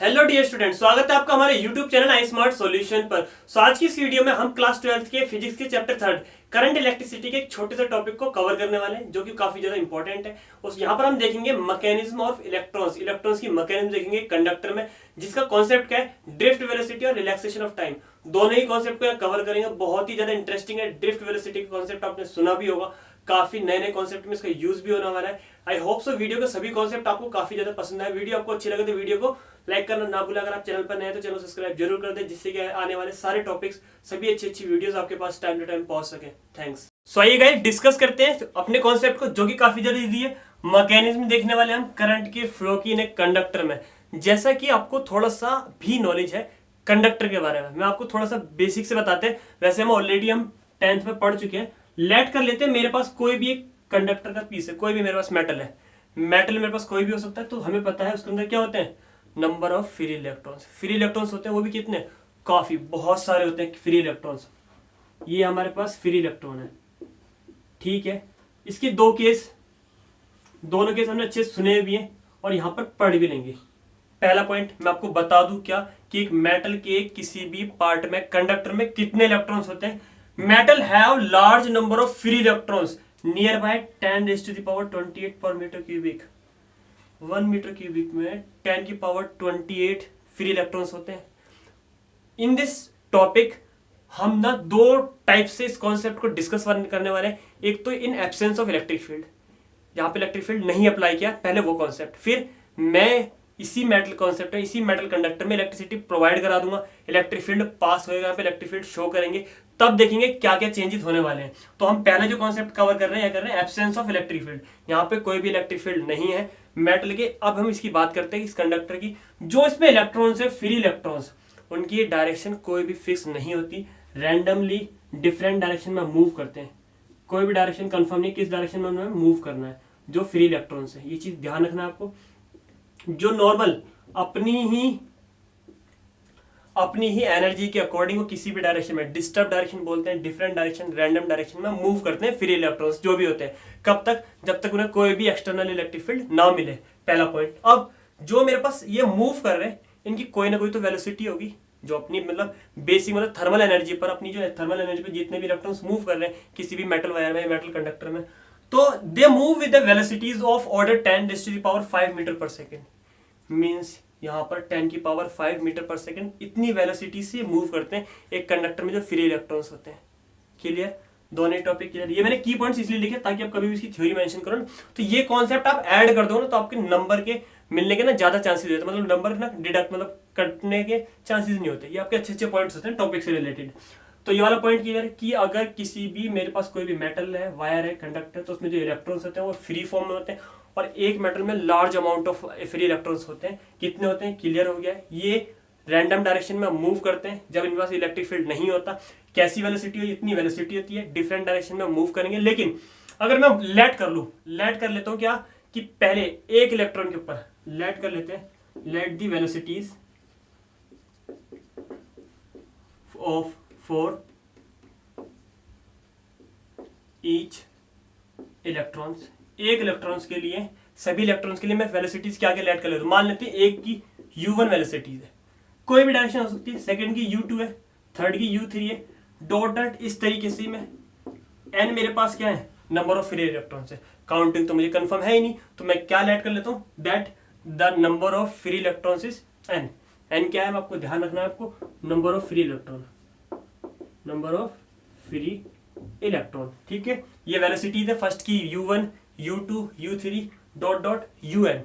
Hello dear student, स्वागत है आपका हमारे यूट्यूब चैनल आई स्मार्ट सॉल्यूशन पर। आज की इस वीडियो में हम क्लास 12 के फिजिक्स के चैप्टर 3 करंट इलेक्ट्रिसिटी के एक छोटे से टॉपिक को कवर करने वाले हैं, जो कि काफी ज्यादा इंपॉर्टेंट है। उस यहाँ पर हम देखेंगे मैकेनिज्म ऑफ इलेक्ट्रॉन्स, इलेक्ट्रॉन्स की मैकेनिज्म देखेंगे कंडक्टर में, जिसका कॉन्सेप्ट क्या है, ड्रिफ्ट वेलोसिटी और रिलैक्सेशन ऑफ टाइम। दोनों ही कॉन्सेप्ट को कवर करेंगे। बहुत ही ज्यादा इंटरेस्टिंग है। ड्रिफ्ट वेलोसिटी का कॉन्सेप्ट आपने सुना भी होगा, काफी नए नए कॉन्सेप्ट में इसका यूज भी होने वाला है। आई होप सो वीडियो के सभी कॉन्सेप्ट आपको काफी ज्यादा पसंद आए। वीडियो आपको अच्छी लगे तो वीडियो को लाइक करना ना भूलें। अगर आप चैनल पर नए हैं तो चैनल सब्सक्राइब जरूर कर दें, जिससे कि आने वाले सारे टॉपिक्स, सभी अच्छी अच्छी वीडियोस आपके पास टाइम टू टाइम पहुंच सके। थैंक्स। सो आइए गाइस डिस्कस करते हैं अपने कॉन्सेप्ट को, जो कि काफी ज्यादा इजी है। मैकेनिज्म देखने वाले हम करंट के फ्लो की इन एक कंडक्टर में। जैसा कि आपको थोड़ा सा भी नॉलेज है कंडक्टर के बारे में, मैं आपको थोड़ा सा बेसिक से बताते हैं। वैसे हम ऑलरेडी 10th में पढ़ चुके हैं। लेट कर लेते हैं, मेरे पास कोई भी एक कंडक्टर का पीस है, कोई भी मेरे पास मेटल है। मेटल मेरे पास कोई भी हो सकता है, तो हमें पता है उसके अंदर क्या होते हैं, number of free electrons. Free electrons होते हैं, वो भी कितने, काफी बहुत सारे होते हैं फ्री इलेक्ट्रॉन्स। ये हमारे पास फ्री इलेक्ट्रॉन है, ठीक है। इसके दो केस, दोनों केस हमने अच्छे सुने भी हैं और यहाँ पर पढ़ भी लेंगे। पहला पॉइंट मैं आपको बता दूं क्या, कि एक मेटल के किसी भी पार्ट में, कंडक्टर में कितने इलेक्ट्रॉन्स होते हैं। Metal have large number of free electrons near by 10⁻28 पर मीटर क्यूबिक। 1 मीटर क्यूबिक में 10⁻28 फ्री इलेक्ट्रॉन्स होते हैं। इन दिस टॉपिक हम ना दो टाइप से इस कॉन्सेप्ट को डिस्कस करने वाले हैं। एक तो in absence of electric field, जहां पे इलेक्ट्रिक फील्ड नहीं अप्लाई किया, पहले वो कॉन्सेप्ट। फिर मैं इसी मेटल कॉन्सेप्ट है, इसी मेटल कंडक्टर में इलेक्ट्रिसिटी प्रोवाइड करा दूंगा, इलेक्ट्रिक फील्ड पास होएगा, यहाँ पे इलेक्ट्रिक फील्ड शो करेंगे, तब देखेंगे क्या क्या चेंजेस होने वाले हैं। तो हम पहले जो कॉन्सेप्ट कवर कर रहे हैं, क्या कर रहे हैं, एब्सेंस ऑफ इलेक्ट्रिक फील्ड। यहाँ पे कोई भी इलेक्ट्रिक फील्ड नहीं है मेटल के। अब हम इसकी बात करते हैं इस कंडक्टर की। जो इसमें इलेक्ट्रॉन्स है, फ्री इलेक्ट्रॉन्स, उनकी डायरेक्शन कोई भी फिक्स नहीं होती, रैंडमली डिफरेंट डायरेक्शन में मूव करते हैं। कोई भी डायरेक्शन कंफर्म नहीं किस डायरेक्शन में उन्हें मूव करना है, जो फ्री इलेक्ट्रॉन्स है। ये चीज ध्यान रखना है आपको। जो नॉर्मल अपनी ही एनर्जी के अकॉर्डिंग वो किसी भी डायरेक्शन में, डिस्टर्ब डायरेक्शन बोलते हैं, डिफरेंट डायरेक्शन, रैंडम डायरेक्शन में मूव करते हैं फ्री इलेक्ट्रॉन्स जो भी होते हैं। कब तक, जब तक उन्हें कोई भी एक्सटर्नल इलेक्ट्रिक फील्ड ना मिले। पहला पॉइंट। अब जो मेरे पास ये मूव कर रहे हैं, इनकी कोई ना कोई तो वेलोसिटी होगी, जो अपनी मतलब बेसिक मतलब थर्मल एनर्जी पर, अपनी जो थर्मल एनर्जी पर जितने भी इलेक्ट्रॉन्स मूव कर रहे हैं किसी भी मेटल वायर में, मेटल कंडक्टर में, तो they move with the velocities of order 10⁻5 metre per second. Means यहाँ पर 10⁵ मीटर पर सेकेंड इतनी वेलोसिटी से मूव करते हैं एक कंडक्टर में जो फ्री इलेक्ट्रॉन्स होते हैं। क्लियर, दोनों टॉपिक क्लियर। ये मैंने की पॉइंट्स इसलिए लिखे ताकि आप कभी भी इसकी थ्योरी मेंशन करो ना, तो ये कॉन्सेप्ट आप ऐड कर दो ना, तो आपके नंबर के मिलने के ना ज्यादा चांसेस होते हैं। मतलब नंबर ना डिडक्ट मतलब कटने के चांसेस नहीं होते। ये आपके अच्छे अच्छे पॉइंट्स होते हैं टॉपिक से रिलेटेड। तो ये वाला पॉइंट क्लियर है कि अगर किसी भी मेरे पास कोई भी मेटल है, वायर है, कंडक्टर, तो उसमें जो इलेक्ट्रॉन्स होते हैं वो फ्री फॉर्म में होते हैं, और एक मेटल में large amount of free electrons होते हैं। कितने होते हैं, क्लियर हो गया। ये रैंडम डायरेक्शन में मूव करते हैं जब इनके पास इलेक्ट्रिक फील्ड नहीं होता। कैसी वेलोसिटी हो, इतनी वेलोसिटी होती है, डिफरेंट डायरेक्शन में मूव करेंगे। लेकिन अगर मैं लेट कर लूं, लेट कर लेता हूं क्या, कि पहले एक इलेक्ट्रॉन के ऊपर लेट कर लेते हैं, let the velocities of 4 each electrons. एक इलेक्ट्रॉन्स के लिए, सभी इलेक्ट्रॉन्स के लिए मैं वेलोसिटीज क्या क्या लेट कर लेता हूं। मान लेते हैं एक की u1 वेलोसिटीज है, कोई भी डायरेक्शन हो सकती है, सेकंड की u2 है, थर्ड की u3 है, डॉट डॉट इस तरीके से। मैं n मेरे पास क्या है, नंबर ऑफ फ्री इलेक्ट्रॉन्स है। काउंटिंग तो मुझे कंफर्म है ही नहीं, तो मैं क्या लेट कर लेता हूं, that the number of free electrons is n। n क्या है, आपको ध्यान रखना है, आपको number of free electron, number of free electron, ठीक है। ये वेलोसिटीज है फर्स्ट की u1, u2, u3 dot dot un।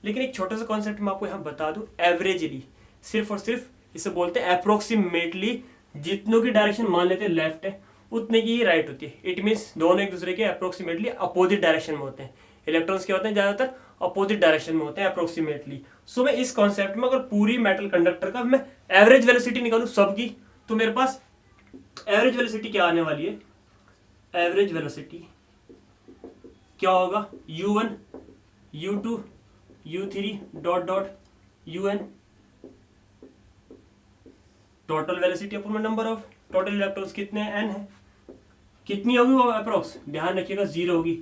लेकिन एक छोटा सा कॉन्सेप्ट मैं आपको यहाँ बता दूं, एवरेजली, सिर्फ और सिर्फ इसे बोलते हैं अप्रोक्सीमेटली, जितनों की डायरेक्शन मान लेते हैं लेफ्ट है, उतने की ही राइट होती है। इट मीन्स दोनों एक दूसरे के अप्रोक्सीमेटली अपोजिट डायरेक्शन में होते हैं। इलेक्ट्रॉन्स क्या होते हैं, ज्यादातर अपोजिट डायरेक्शन में होते हैं अप्रोक्सीमेटली। सो मैं इस कॉन्सेप्ट में अगर पूरी मेटल कंडक्टर का मैं एवरेज वेलोसिटी निकालू सबकी, तो मेरे पास एवरेज वेलोसिटी क्या आने वाली है, एवरेज वेलोसिटी क्या होगा, u1, u2, u3 dot dot un। Total velocity upon number of total electrons कितने हैं, n है। कितनी होगी वो अप्रोक्स, ध्यान रखिएगा 0 होगी।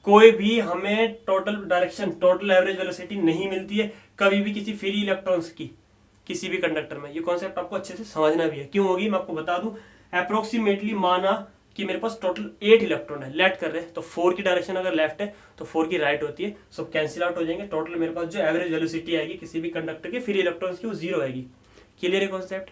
कोई भी हमें total direction, total average velocity नहीं मिलती है। कभी भी किसी फ्री इलेक्ट्रॉन्स की किसी भी कंडक्टर में। ये कॉन्सेप्ट आपको अच्छे से समझना भी है, क्यों होगी मैं आपको बता दूं। अप्रोक्सीमेटली माना कि मेरे पास टोटल 8 इलेक्ट्रॉन है, लेट कर रहे हैं, तो 4 की डायरेक्शन अगर लेफ्ट है तो 4 की राइट होती है, सब कैंसिल आउट हो जाएंगे। टोटल मेरे पास जो एवरेज वेलोसिटी आएगी किसी भी कंडक्टर के फ्री इलेक्ट्रॉन्स की वो 0 आएगी। क्लियर है कॉन्सेप्ट।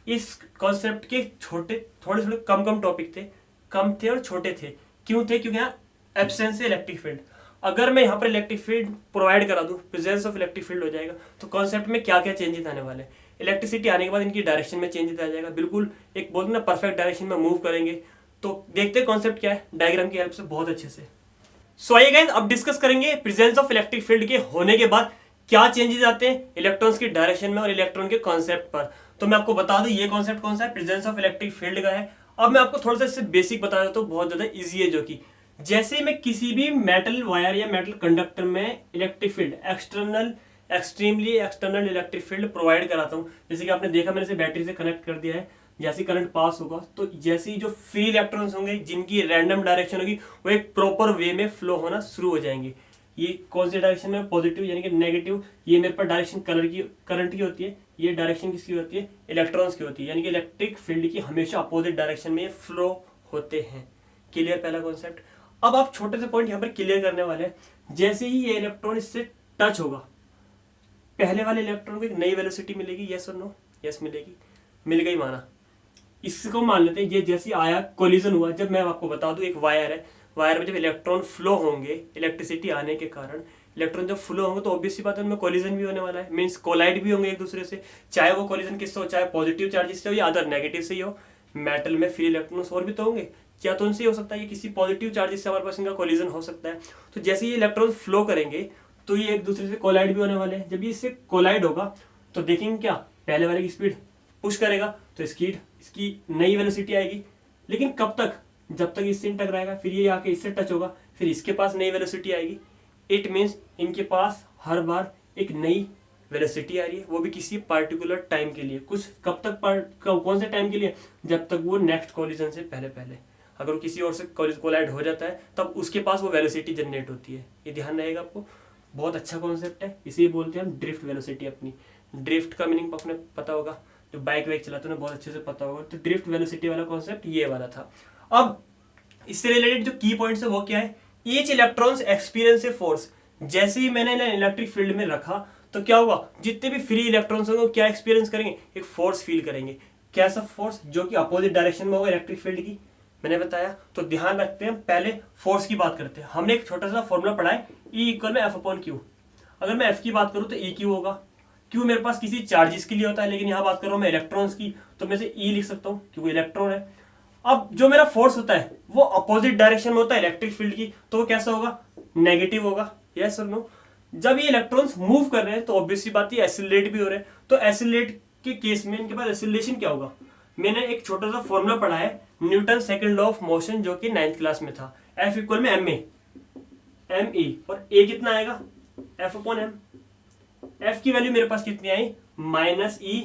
इस कॉन्सेप्ट के छोटे थोड़े थोड़े कम टॉपिक थे, कम थे और छोटे थे। क्यों थे? क्योंकि यहाँ एब्सेंस है इलेक्ट्रिक फील्ड। अगर मैं यहाँ पर इलेक्ट्रिक फील्ड प्रोवाइड करा दूं, प्रेजेंस ऑफ इलेक्ट्रिक फील्ड हो जाएगा, तो कॉन्सेप्ट में क्या क्या चेंजेस आने वाले हैं। इलेक्ट्रिसिटी आने के बाद इनकी डायरेक्शन में चेंजेस आ जाएगा, बिल्कुल एक बोलते ना परफेक्ट डायरेक्शन में मूव करेंगे। तो देखते हैं कॉन्सेप्ट क्या है डायग्राम की हेल्प से बहुत अच्छे से। सो आइए गाइस, अब डिस्कस करेंगे प्रेजेंस ऑफ इलेक्ट्रिक फील्ड के होने के बाद क्या चेंजेस आते हैं इलेक्ट्रॉन्स की डायरेक्शन में और इलेक्ट्रॉन के कॉन्सेप्ट पर। तो मैं आपको बता दूं ये कॉन्सेप्ट कौन सा है, प्रेजेंस ऑफ इलेक्ट्रिक फील्ड का है। अब मैं आपको थोड़ा सा इससे बेसिक बता देता हूँ, बहुत ज्यादा इजी है। जो कि जैसे मैं किसी भी मेटल वायर या मेटल कंडक्टर में electric field extremely external electric field provide कराता हूँ, जैसे कि आपने देखा मैंने इसे बैटरी से कनेक्ट कर दिया है, जैसे करंट पास होगा तो जैसे ही जो फ्री इलेक्ट्रॉन्स होंगे जिनकी रैंडम डायरेक्शन होगी वो एक प्रॉपर वे में फ्लो होना शुरू हो जाएंगे। ये कौन सी डायरेक्शन में, पॉजिटिव यानी कि नेगेटिव, ये मेरे पास डायरेक्शन करंट की होती है, ये डायरेक्शन किसकी होती है, इलेक्ट्रॉन्स की होती है, यानी कि इलेक्ट्रिक फील्ड की हमेशा अपोजिट डायरेक्शन में ये फ्लो होते हैं। क्लियर पहला कॉन्सेप्ट। अब आप छोटे से पॉइंट यहाँ पर क्लियर करने वाले हैं। जैसे ही ये इलेक्ट्रॉन इससे टच होगा, पहले वाले इलेक्ट्रॉन को एक नई वेलोसिटी मिलेगी, यस और नो, यस मिलेगी, मिल गई माना। इसको मान लेते हैं ये जैसे आया कोलिजन हुआ। जब मैं आपको बता दूं एक वायर है, वायर में जब इलेक्ट्रॉन फ्लो होंगे इलेक्ट्रिसिटी आने के कारण, इलेक्ट्रॉन जब फ्लो होंगे तो ऑब्वियस सी बात है उनमें कोलिजन भी होने वाला है, मींस कोलाइड भी होंगे एक दूसरे से। चाहे वो कोलिजन किससे हो, चाहे पॉजिटिव चार्जेस से हो या अदर नेगेटिव से ही हो। मेटल में फ्री इलेक्ट्रॉन्स और भी तो होंगे, क्या तो उनसे हो सकता है, ये किसी पॉजिटिव चार्जेस से हमारे पास इनका कोलिजन हो सकता है। तो जैसे ये इलेक्ट्रॉन फ्लो करेंगे तो ये एक दूसरे से कोलाइड भी होने वाले हैं। जब ये इससे कोलाइड होगा तो देखेंगे क्या, पहले वाले की स्पीड पुश करेगा तो इसकी नई वेलोसिटी आएगी, लेकिन कब तक, जब तक इससे टकराएगा, फिर ये आके इससे टच होगा, फिर इसके पास नई वेलोसिटी आएगी। इट मीन्स इनके पास हर बार एक नई वेलोसिटी आ रही है, वो भी किसी पार्टिकुलर टाइम के लिए। कुछ कब तक कौन से टाइम के लिए, जब तक वो नेक्स्ट कोलिजन से पहले अगर वो किसी और से कोलाइड हो जाता है तब उसके पास वो वेलोसिटी जनरेट होती है। ये ध्यान रहेगा आपको, बहुत अच्छा कॉन्सेप्ट है। इसे बोलते हैं हम ड्रिफ्ट वेलोसिटी। अपनी ड्रिफ्ट का मीनिंग आपने पता होगा, जो बाइक वाइक चलाते हैं बहुत अच्छे से पता होगा। तो ड्रिफ्ट वेलोसिटी वाला कॉन्सेप्ट ये वाला था। अब इससे रिलेटेड जो की पॉइंट्स है वो क्या है, each electrons experience a force. जैसे ही मैंने इलेक्ट्रिक फील्ड में रखा तो क्या हुआ, जितने भी फ्री इलेक्ट्रॉन्स होंगे वो क्या एक्सपीरियंस करेंगे, एक फोर्स फील करेंगे। कैसा फोर्स, जो कि अपोजिट डायरेक्शन में होगा इलेक्ट्रिक फील्ड की, मैंने बताया। तो ध्यान रखते हैं, पहले फोर्स की बात करते हैं। हमने एक छोटा सा फॉर्मूला पढ़ा है, E इक्वल में F/Q। अगर मैं F की बात करूं तो EQ होगा। Q मेरे पास किसी चार्जेस के लिए होता है, लेकिन यहां बात कर रहा हूं मैं इलेक्ट्रॉन्स की, तो मैं से E लिख सकता हूं क्योंकि इलेक्ट्रॉन है। अब जो मेरा फोर्स होता है वो अपोजिट डायरेक्शन में होता है इलेक्ट्रिक फील्ड की, तो वो कैसा होगा, नेगेटिव होगा, यस और नो। जब ये इलेक्ट्रॉन्स मूव कर रहे हैं तो ऑब्वियस सी बात है एक्सीलरेट भी हो रहे हैं। तो एक्सीलरेट के केस में इनके पास एक्सीलरेशन क्या होगा, मैंने एक छोटा सा फॉर्मूला पढ़ा है, Newton second law of motion, जो कि 9th क्लास में था। F इक्वल में ma और A कितना आएगा, F/m। F की वैल्यू मेरे पास कितनी आई, -E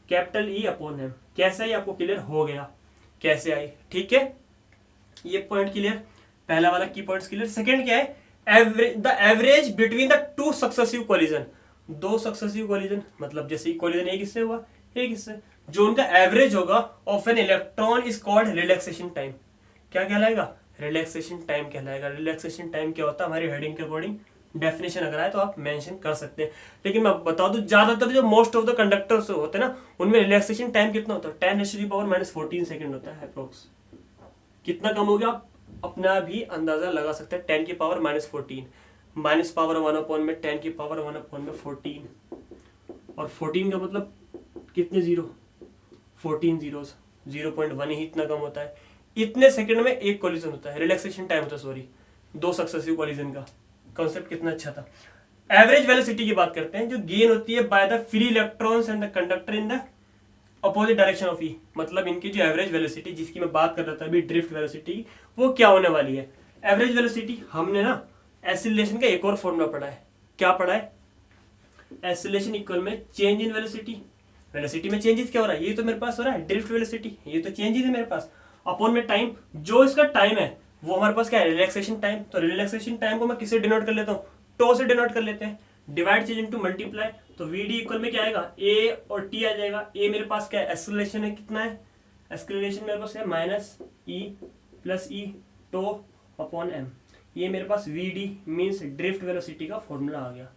कैपिटल E/m। कैसे आई, आपको क्लियर हो गया कैसे आई, ठीक है। ये पॉइंट क्लियर, पहला वाला की पॉइंट्स क्लियर। सेकंड क्या है, the average between the two successive collision. दो सक्सेसिव कोलिजन मतलब जैसे कोलिजन एक इससे हुआ एक इससे, जो उनका एवरेज होगा of an electron is called relaxation time. क्या कहलाएगा, रिलैक्सेशन टाइम कहलाएगा। रिलैक्सेशन टाइम क्या होता है, हमारी हेडिंग के अकॉर्डिंग डेफिनेशन अगर आए तो आप मेंशन कर सकते हैं। लेकिन मैं बता दूं ज्यादातर जो मोस्ट ऑफ द कंडक्टर्स होते हैं ना, उनमें रिलैक्सेशन टाइम कितना होता है, 10⁻⁻14 सेकंड होता है अप्रोक्स। कितना कम हो गया, आप अपना भी अंदाजा लगा सकते हैं, 10⁻⁻14 माइनस पावर 1 में 10⁻1 में 14, और 14 का मतलब कितने जीरो, 14 जीरोस, 0.1 ही इतना कम होता है। इतने सेकंड में एक कोलिजन होता है, रिलैक्सेशन टाइम होता है, सॉरी, दो सक्सेसिव कोलिजन का। कॉन्सेप्ट कितना अच्छा था। एवरेज वेलोसिटी की बात करते हैं, जो गेन होती है by the free electrons and the conductor in the opposite direction of E। मतलब इनकी जो एवरेज वेलोसिटी जिसकी मैं बात कर रहा था अभी, ड्रिफ्ट वेलोसिटी, वो क्या होने वाली है। एवरेज वेलोसिटी हमने ना एक्सीलरेशन का एक और फॉर्मूला पढ़ा है। क्या पढ़ा है, एक्सीलरेशन इक्वल में चेंज इन वेलोसिटी। वेलोसिटी में चेंजेस क्या हो रहा है, ये तो मेरे पास हो रहा है ड्रिफ्ट वेलोसिटी, ये तो चेंजेस है मेरे पास, अपॉन में टाइम, जो इसका टाइम है वो हमारे पास क्या है, रिलैक्सेशन टाइम। तो रिलैक्सेशन टाइम को मैं किससे डिनोट कर लेता हूँ, टो से डिनोट कर लेते हैं। डिवाइड चीज इनटू मल्टीप्लाई, तो वी डी इक्वल में क्या आएगा, ए और टी आ जाएगा। ए मेरे पास क्या है, एक्सेलरेशन है, कितना है एक्सेलरेशन मेरे पास है minus e plus e two upon m. ये मेरे पास v d means drift velocity का फॉर्मूला आ गया।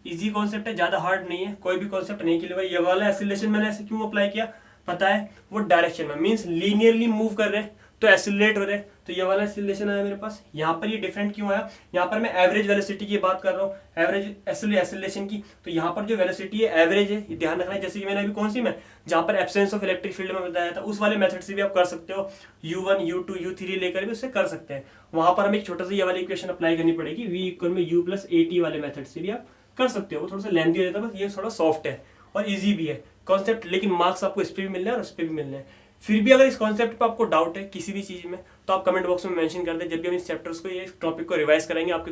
इजी कॉन्सेप्ट है, ज्यादा हार्ड नहीं है, कोई भी कॉन्सेप्ट नहीं के लिए भाई। ये वाला एक्सेलरेशन मैंने ऐसे क्यों अप्लाई किया पता है, वो डायरेक्शन में मीन्स लीनियरली मूव कर रहे हैं तो एक्सेलरेट हो रहे हैं, तो ये वाला एक्सेलरेशन आया मेरे पास। यहाँ पर ये डिफरेंट क्यों आया, यहाँ पर मैं एवरेज वेलोसिटी की बात कर रहा हूँ, एवरेज एक्सेलरेशन की, तो यहाँ पर जो वेलोसिटी है एवरेज है, ये ध्यान रखना है। जैसे कि मैंने अभी कौन सी में जहाँ पर एब्सेंस ऑफ इलेक्ट्रिक फील्ड में बताया था, उस वाले मेथड से भी आप कर सकते हो, U1 U2 U3 लेकर भी उससे कर सकते हैं। वहां पर हमें एक छोटा सा ये वाली इक्वेशन अप्लाई करनी पड़ेगी, V इक्वल में U प्लस AT वाले मेथड से भी आप कर सकते हो। वो थोड़ा सा लेंथी हो जाता है, बस ये थोड़ा सॉफ्ट है और इजी भी है कॉन्सेप्ट, लेकिन मार्क्स आपको इस पर भी मिलना है और उस पर भी मिलना है। फिर भी अगर इस कॉन्सेप्ट पे आपको डाउट है किसी भी चीज में, तो आप कमेंट बॉक्स में मेंशन कर दें। जब भी हम इस चैप्टर्स को, ये टॉपिक को रिवाइज करेंगे, आपके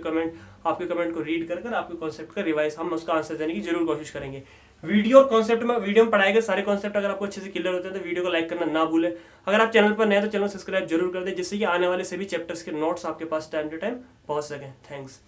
कमेंट को रीड कर आपके कॉन्सेप्ट का रिवाइज, हम उसका आंसर देने की जरूर कोशिश करेंगे। वीडियो और कॉन्सेप्ट में, वीडियो में पढ़ाए गए सारे कॉन्सेप्ट अगर आपको अच्छे से क्लियर होते हैं तो वीडियो को लाइक करना ना भूलें। अगर आप चैनल पर नए हैं तो चैनल सब्सक्राइब जरूर कर दें, जिससे कि आने वाले सभी चैप्टर्स के नोट्स आपके पास टाइम टू टाइम पहुंच सकें। थैंक्स।